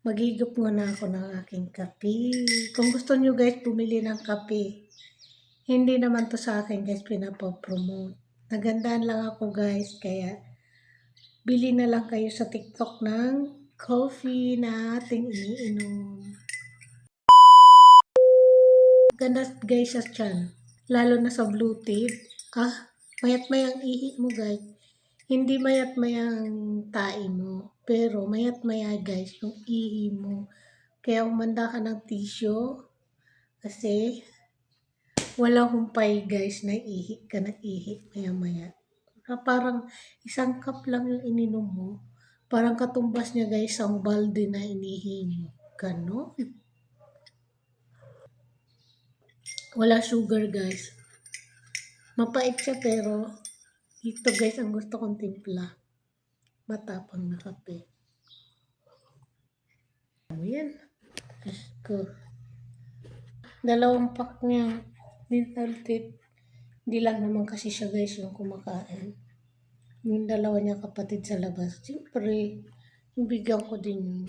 Maghigop muna ako ng aking kape. Kung gusto nyo guys, bumili ng kape. Hindi naman to sa akin guys, pinapopromote. Nagandaan lang ako guys, kaya bili na lang kayo sa TikTok ng coffee na ating iniinom. Ganda guys sa tiyan, lalo na sa blue tip. Mayat-mayang ihi mo guys. Hindi mayat-mayang tae mo, pero mayat-maya guys yung ihi mo. Kaya umanda ka ng tissue kasi walang humpay guys na ihi ka na ihi maya-maya. Parang isang cup lang yung ininom mo. Parang katumbas niya guys ang balde na inihi mo. Ganon. Wala sugar guys. Mapait siya pero ito guys ang gusto kong timpla. Matapang na kape. Ano yan? Diyos ko. Dalawang pack niya. Mental tip. Hindi lang naman kasi siya guys yung kumakain. Yung dalawa niya kapatid sa labas. Siyempre, bigyan ko din yun.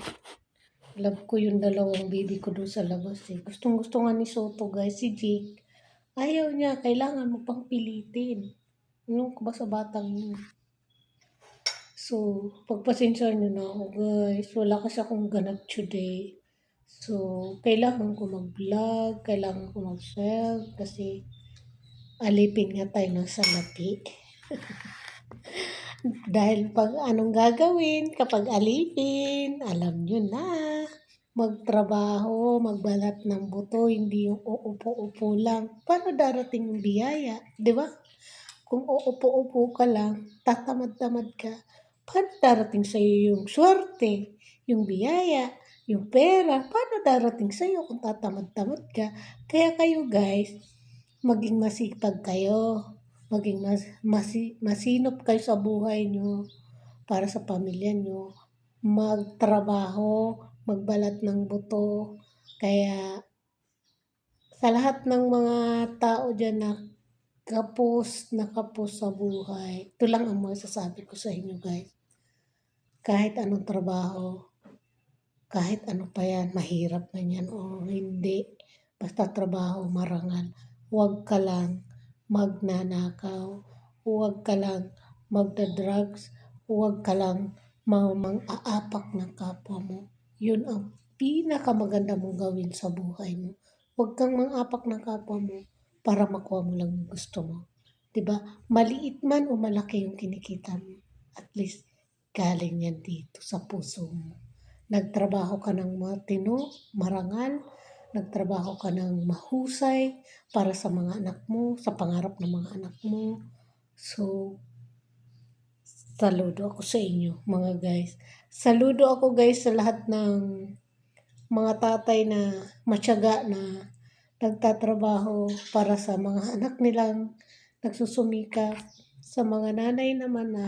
Love ko yung dalawang baby ko doon sa labas eh. Gustong gusto nga ni Soto guys, si Jake. Ayaw niya, kailangan mo pang pilitin. Yung ba sa batang yun. So, pagpasensya nyo na ako guys. Wala kasi akong ganap today. So, kailangan ko mag-vlog, kailangan ko mag-share kasi alipin nga tayo ng salapi. Dahil pag anong gagawin kapag alipin, alam nyo na. Magtrabaho, magbalat ng buto, hindi yung uupo-upo lang. Paano darating yung biyaya? Di ba? Kung uupo-upo ka lang, tatamad-tamad ka, paano darating sa'yo yung swerte, yung biyaya, yung pera? Paano darating sa'yo kung tatamad-tamad ka? Kaya kayo guys, maging masipag kayo, maging masinop kayo sa buhay nyo para sa pamilya nyo, magtrabaho, magbalat ng buto. Kaya sa lahat ng mga tao dyan na kapos sa buhay, ito lang ang masasabi ko sa inyo guys. Kahit anong trabaho, kahit ano pa yan, mahirap man yan o hindi, basta trabaho, marangal. Huwag ka lang magnanakaw, huwag ka lang magda-drugs, huwag ka lang mang-aapak ng kapwa mo. Yun ang pinakamaganda mong gawin sa buhay mo. Huwag kang mang-apak ng kapwa mo para makuha mo lang yung gusto mo. Diba? Maliit man o malaki yung kinikita mo, at least galing yan dito sa puso mo. Nagtrabaho ka ng matino, marangal, nagtrabaho ka ng mahusay para sa mga anak mo, sa pangarap ng mga anak mo. So, saludo ako sa inyo mga guys. Saludo ako guys sa lahat ng mga tatay na matyaga na nagtatrabaho para sa mga anak nilang nagsusumikap. Sa mga nanay naman na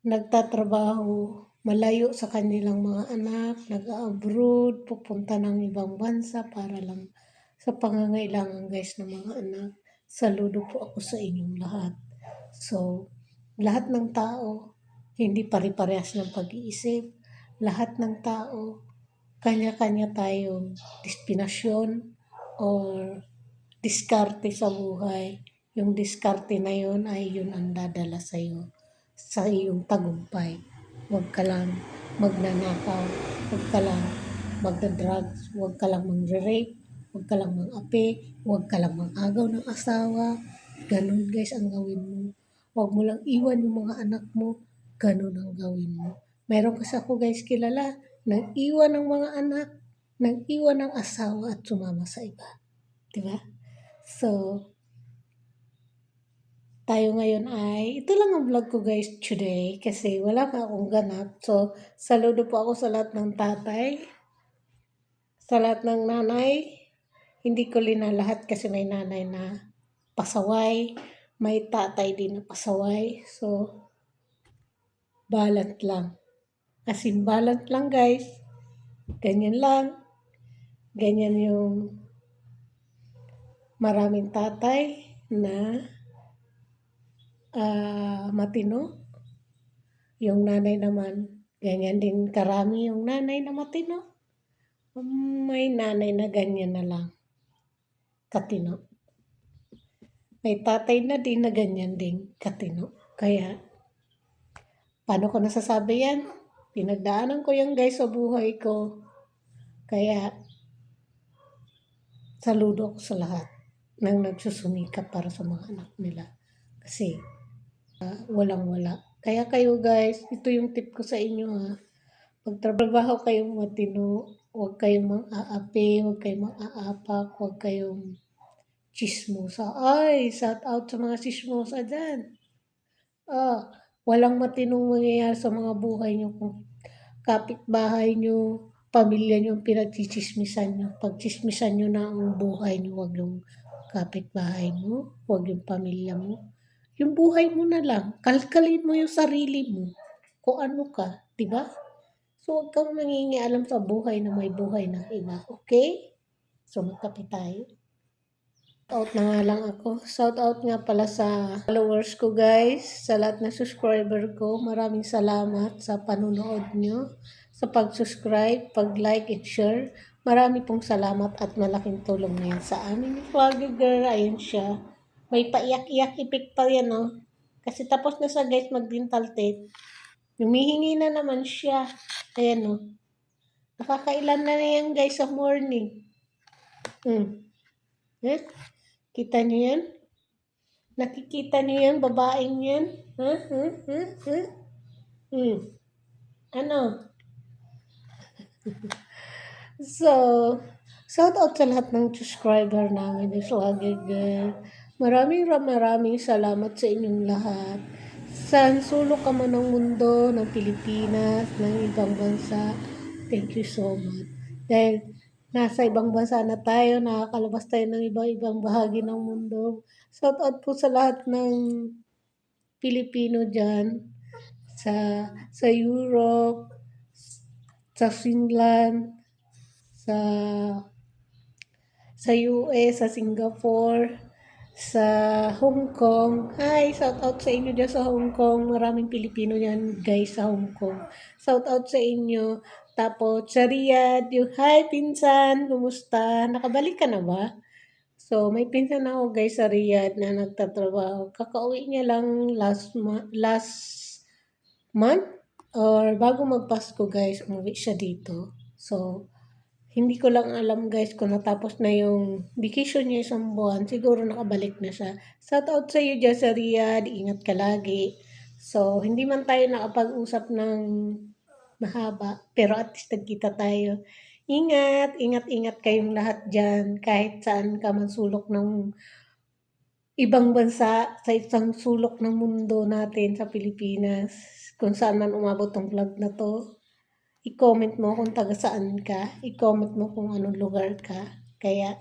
nagtatrabaho malayo sa kanilang mga anak, nag-abroad, pupunta ng ibang bansa para lang sa pangangailangan guys ng mga anak. Saludo po ako sa inyong lahat. So, lahat ng tao, hindi pare-parehas ng pag-iisip. Lahat ng tao, kanya-kanya tayong destinasyon or diskarte sa buhay. Yung diskarte na yun ay yun ang dadala sa'yo sa iyong tagumpay. Huwag ka lang magnanakaw, huwag ka lang magda-drugs, huwag ka lang mangre-rape, huwag ka lang mang-api, huwag ka lang mang-agaw ng asawa. Ganun guys ang gawin mo. Huwag mo lang iwan yung mga anak mo. Ganun ang gawin mo. Meron kasi ako guys kilala, nag-iwan ng mga anak, nag-iwan ng asawa at sumama sa iba. Diba? So, tayo ngayon ay, ito lang ang vlog ko guys today kasi wala pa akong ganap. So, saludo po ako sa lahat ng tatay, sa lahat ng nanay. Hindi ko linalahat kasi may nanay na pasaway, may tatay din na pasaway. So, balat lang. As in, balat lang guys. Ganyan lang. Ganyan yung maraming tatay na matino. Yung nanay naman, Ganyan din karami yung nanay na matino. May nanay na ganyan na lang, katino. May tatay na din na ganyan din, katino. Kaya, paano ko nasasabi yan? Pinagdaanan ko yan guys sa buhay ko. Kaya, saludo ako sa lahat ng nagsusumikap para sa mga anak nila. Kasi, walang-wala. Kaya kayo guys, ito yung tip ko sa inyo ha. Magtrabaho kayong matino, huwag kayong mang-aapi, huwag kayong mang-aapak, huwag kayong chismosa. Ay, shout out sa mga chismosa dyan. Walang matinong mangyayari sa mga buhay nyo kung kapitbahay nyo, pamilya nyo ang pinagchichismisan nyo. Pagchismisan nyo na ang buhay nyo, wag yung kapitbahay mo, wag yung pamilya mo. Yung buhay mo na lang, kalkalin mo yung sarili mo kung ano ka, di ba? So, huwag kang nangingialam sa buhay na may buhay ng iba, okay? So, magkape tayo. Out na nga lang ako. Shout out nga pala sa followers ko guys, sa lahat na subscriber ko. Maraming salamat sa panunood nyo, sa pag-subscribe, pag-like and share. Marami pong salamat at malaking tulong na yan sa amin. Vlogger girl, ayun siya. May paiyak-iyak ipik pa yan oh. Kasi tapos na sa guys mag-dental teeth. Humihingi na naman siya. Ayan oh. Nakakailan na yan guys sa morning. Eh? Kita niyo yan? Nakikita niyo yan, babaeng yan? Ano? So, shout out sa lahat ng subscriber namin ni Swagger Girl. Maraming salamat sa inyong lahat. Saan sulok ka man ng mundo, ng Pilipinas, ng ibang bansa, thank you so much. Dahil nasa ibang bansa na tayo, nakakalabas tayo ng ibang bahagi ng mundo. Shout out po sa lahat ng Pilipino dyan, sa Europe, sa Finland, sa US, sa Singapore, sa Hong Kong. Hi, shout out sa inyo dyan sa Hong Kong. Maraming Pilipino yan guys sa Hong Kong. Shout out sa inyo. Tapos sa Riyadh, yung hi pinsan, kumusta? Nakabalik ka na ba? So, may pinsan ako guys sa Riyadh na nagtatrabaho. Kakauwi niya lang last month or bago magpasko guys, umuwi siya dito. So, hindi ko lang alam guys kung natapos na yung vacation niya isang buwan. Siguro nakabalik na siya. Shout out sa iyo dyan sa Riyadh. Ingat ka lagi. So, hindi man tayo nakapag-usap ng mahaba. Pero at least nagkita tayo. Ingat kayong lahat dyan. Kahit saan ka man sulok ng ibang bansa, sa isang sulok ng mundo natin sa Pilipinas. Kung saan man umabot ang vlog na to. I-comment mo kung taga saan ka. I-comment mo kung anong lugar ka. Kaya,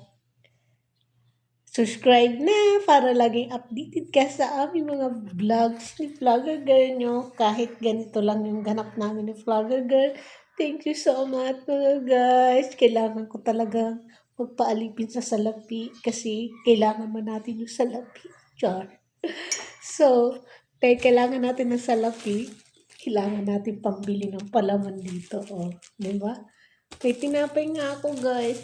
subscribe na para laging updated ka sa aming mga vlogs ni Vlogger Girl nyo. Kahit ganito lang yung ganap namin ni Vlogger Girl. Thank you so much mga guys. Kailangan ko talaga magpaalipin sa salapi kasi kailangan man natin yung salapi. Char. So, dahil kailangan natin ng salapi, kailangan natin pambili ng palaman dito. Oh, di ba? May tinapay nga ako, guys.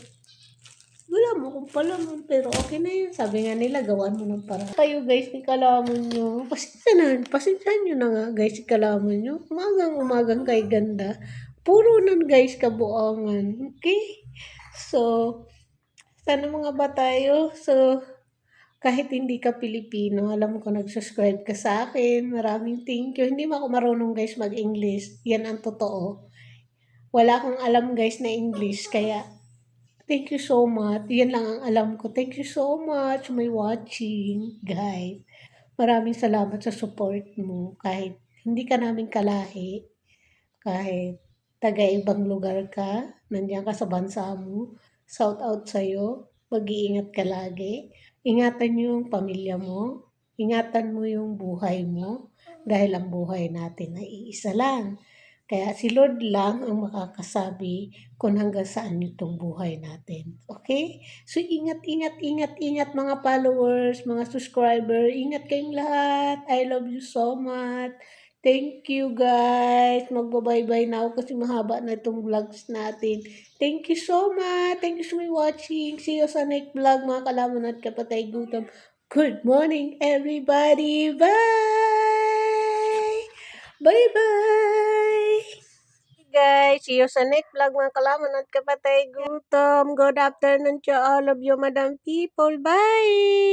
Wala mo kung palaman, pero okay na yun. Sabi nga nila, gawan mo ng para. Kayo, guys, ni kalamon nyo. Pasensya nyo na nga, guys, ni kalamon nyo. Umagang kay ganda. Puro nan, guys, kabuangan. Okay? So, sana mga ba tayo? So, kahit hindi ka Pilipino, alam ko nag-subscribe ka sa akin. Maraming thank you. Hindi mo ako marunong guys mag-English. Yan ang totoo. Wala akong alam guys na English. Kaya, thank you so much. Yan lang ang alam ko. Thank you so much may watching, guys. Maraming salamat sa support mo. Kahit hindi ka namin kalahi. Kahit taga-ibang lugar ka. Nandiyan ka sa bansa mo. Shout out sa'yo. Mag-iingat ka lagi. Ingatan mo yung pamilya mo. Ingatan mo yung buhay mo. Dahil ang buhay natin ay iisa lang. Kaya si Lord lang ang makakasabi kung hanggang saan itong buhay natin. Okay? So ingat mga followers, mga subscriber. Ingat kayong lahat. I love you so much. Thank you guys. Magba-bye-bye na ako kasi mahaba na itong vlogs natin. Thank you so much. Thank you so much watching. See you sa next vlog mga kalaman at kapatay gutom. Good morning everybody. Bye! Bye-bye! Guys, see you sa next vlog mga kalaman at kapatay gutom. Good afternoon to all of you madam people. Bye!